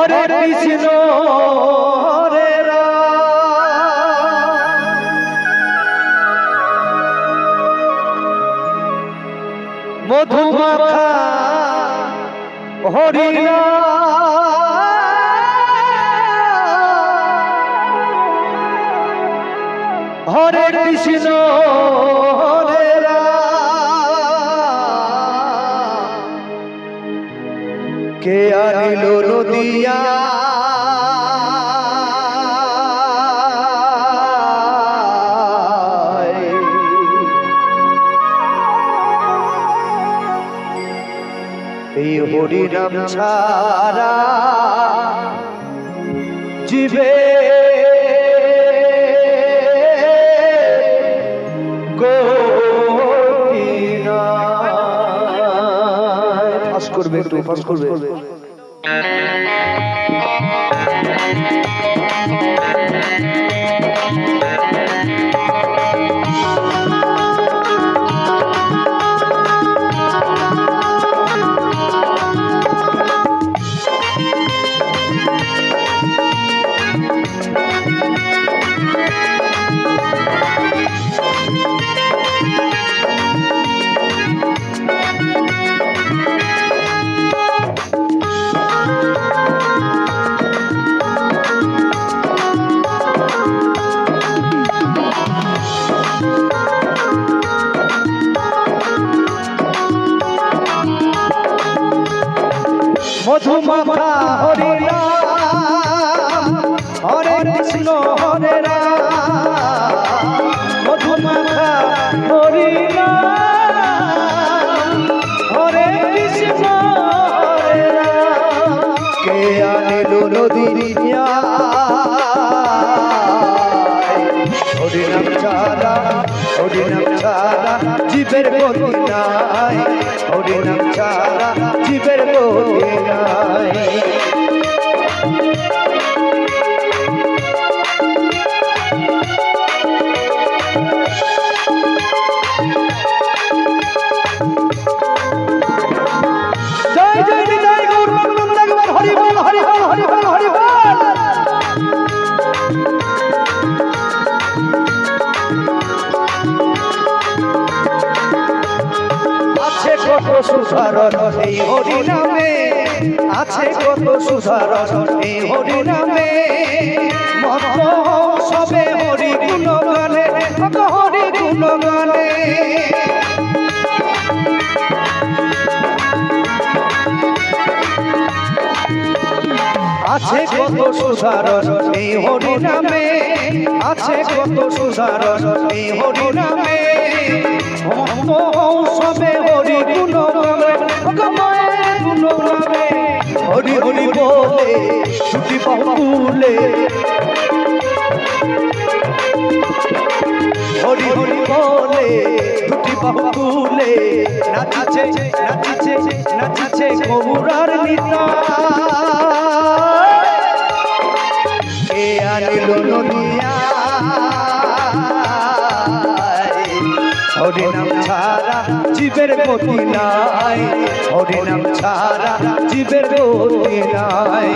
হরে কৃষ্ণ হরে রাম মধুমাখা হরি হরে কৃষ্ণ হরে রাম কে আনিল নদিয়া এই হরি নাম ছাড়া জীবে ফাঁস করবে একটু ফাঁস করবে মধুমাখা হরি রাম হরে কৃষ্ণ হরে রাম মধুমাখা হরি রাম হরে কৃষ্ণ হরে রাম কে আনিল নদিয়া হরি নাম ছাড়া জীবের গতি নাই হরি নাম ছাড়া জীবের গতি নাই জয় জয় নিতাই গৌর বন্দনা একবার হরি বল হরি বল হরি বল হরি বল কত সুধারণ এই হরি নামে আছে কত সুধারণ এই হরি নামে মত সবে হরি গুণ গানে হরি গুণ গানে আছে কত সুধারণ এই হরি নামে আছে কত সুধারণ এই হরি নামে সবে হরি গুণ গানে হরি হরি বলে ছুটি বাহুলে হরি হরি বলে ছুটি বাহুলে নাচিছে নাচিছে নাচিছে গৌরার নিতা কে আনিল নদিয়া হরি নাম ছাড়া জীবের গতি নাই হরি নাম ছাড়া জীবের গতি নাই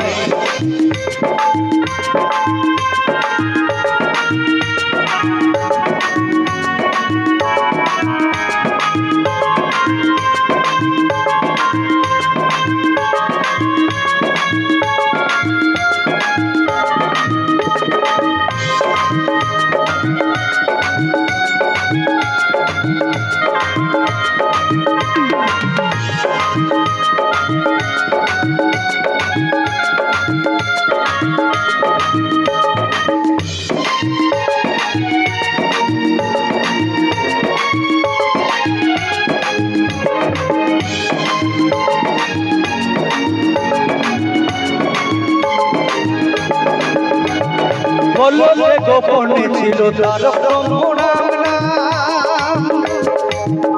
কললে গোপনে ছিল তার ব্রহ্মনাম নাম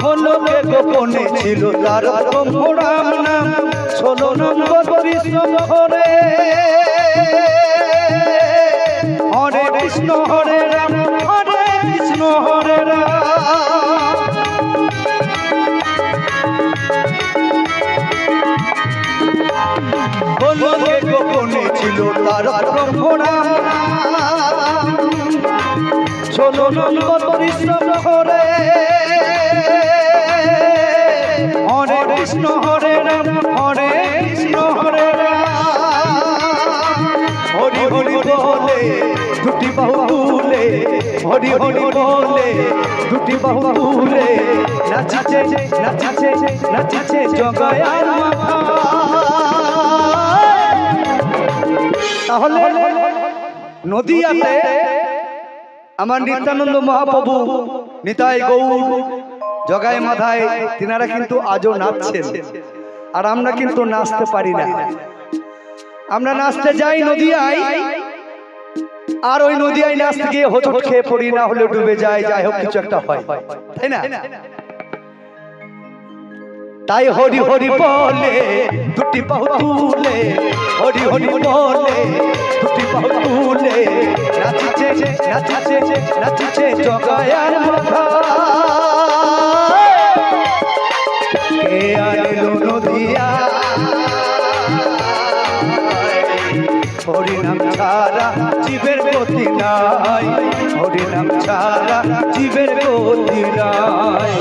কললে গোপনে ছিল তার ব্রহ্মনাম নাম 16 নম্বর কৃষ্ণ হরে হরে কৃষ্ণ হরে রাম হরে কৃষ্ণ হরে রাম কললে গোপনে ছিল তার ব্রহ্মনাম, 16 নম্বর পরিশ্রম করে হরে কৃষ্ণ হরে রাম হরে কৃষ্ণ হরে রাম, হরি হরি বলে দুটি বাহু তুলে, হরি হরি বলে দুটি বাহু তুলে নাচিছে নাচিছে নাচিছে জগায়ার মাথা। তাহলে নদিয়াতে আমার নিত্যানন্দ মহাপ্রভু নিতাই গৌর জগায় মাথায় তিনারা কিন্তু আজও নাচছেন, আর আমরা কিন্তু নাচতে পারি না। আমরা নাচতে যাই নদিয়ায়, আর ওই নদিয়ায় নাচতে গিয়ে হোঁচট খেয়ে পড়ি, না হলে ডুবে যায়, যাই হোক কিছু একটা হয়, তাই না? তাই হরি হরি বলে দুটি বাহু তুলে, হরি হরি বলে দুটি বাহু তুলে নাচিছে নাচিছে নাচিছে জগায়ার মাথা। কে আইলো নদিয়া হরি নাম ছাড়া জীবের গতি নাই, হরি নাম ছাড়া জীবের গতি নাই।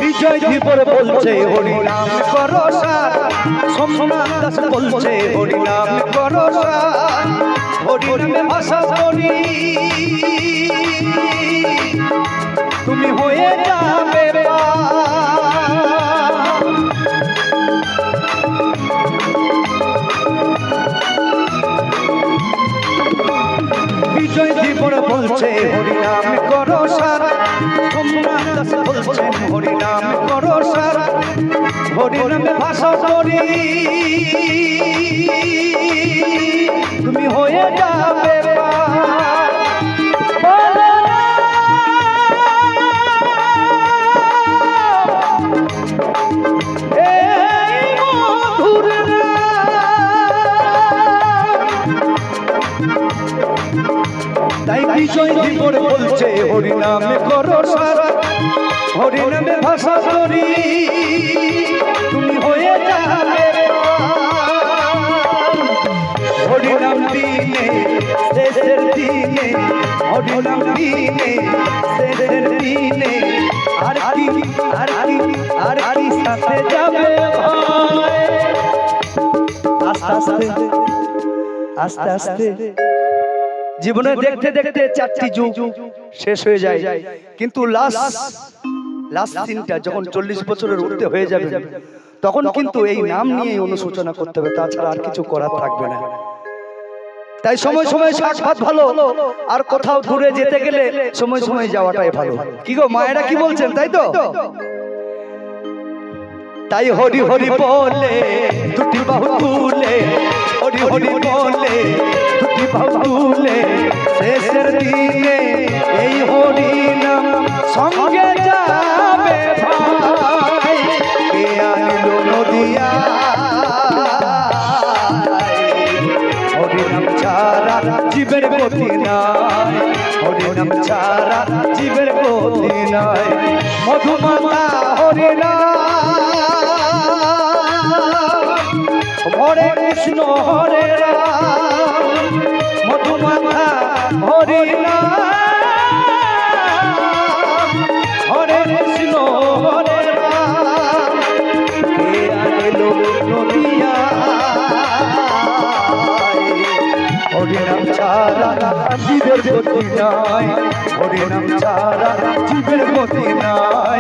বিজয় ধীবর বলছে হরি নাম করো সার, সোমনাথ দাস বলছে হরি নাম করো সার, হরি নামে ভাষা করি তুমি হয়ে যাবে বিজয় ধীবর বলছে হরি নাম করো সার, সোমনাথ দাস বলছেন হরি নাম করো সার, হরি নামে ভাষা করি তুমি হয়ে যাবে তাই বিজয় ধীবর বলছে হরি নামে করো সার, হরি নামে ভাষা করি তুমি হয়ে যাবে। হরি নাম দিনে শেষের দিনে, হরি নাম দিনে শেষের দিনে আর কি আর কি আর কি সাথে যাবে আস্তে আস্তে আস্তে আস্তে। জীবনে দেখতে দেখতে 4টি যুগ শেষ হয়ে যায়, কিন্তু লাস্ট দিনটা যখন 40 বছরের ঊর্ধ্বে হয়ে যাবে তখন কিন্তু এই নাম নিয়ে অনুশোচনা করতে হবে, তাছাড়া আর কিছু করার থাকবে না। তাই সময় সময় শাক ভাত ভালো, আর কোথাও দূরে যেতে গেলে সময় সময় যাওয়াটাই ভালো। কি গো মায়েরা কি বলছেন, তাই তো? তাই হরি হরি বলে দুটি বাহু তুলে, হরি হরি বলে দুটি বাহু তুলে শেষের দিনে এই হরি নাম সঙ্গে যাবে ভাই। কে আইলো নদিয়া হরি নাম ছাড়া জীবের গতি নাই, হরি নাম ছাড়া জীবের গতি নাই। মধুমাতা হরি নাম হরে কৃষ্ণ হরে রাম, মধুমাতা হরি নাম হরে কৃষ্ণ হরে রাম। কে আইলো নদিয়া হরি নাম ছাড়া জীবের গতি নাই, হরি নাম ছাড়া জীবের গতি নাই।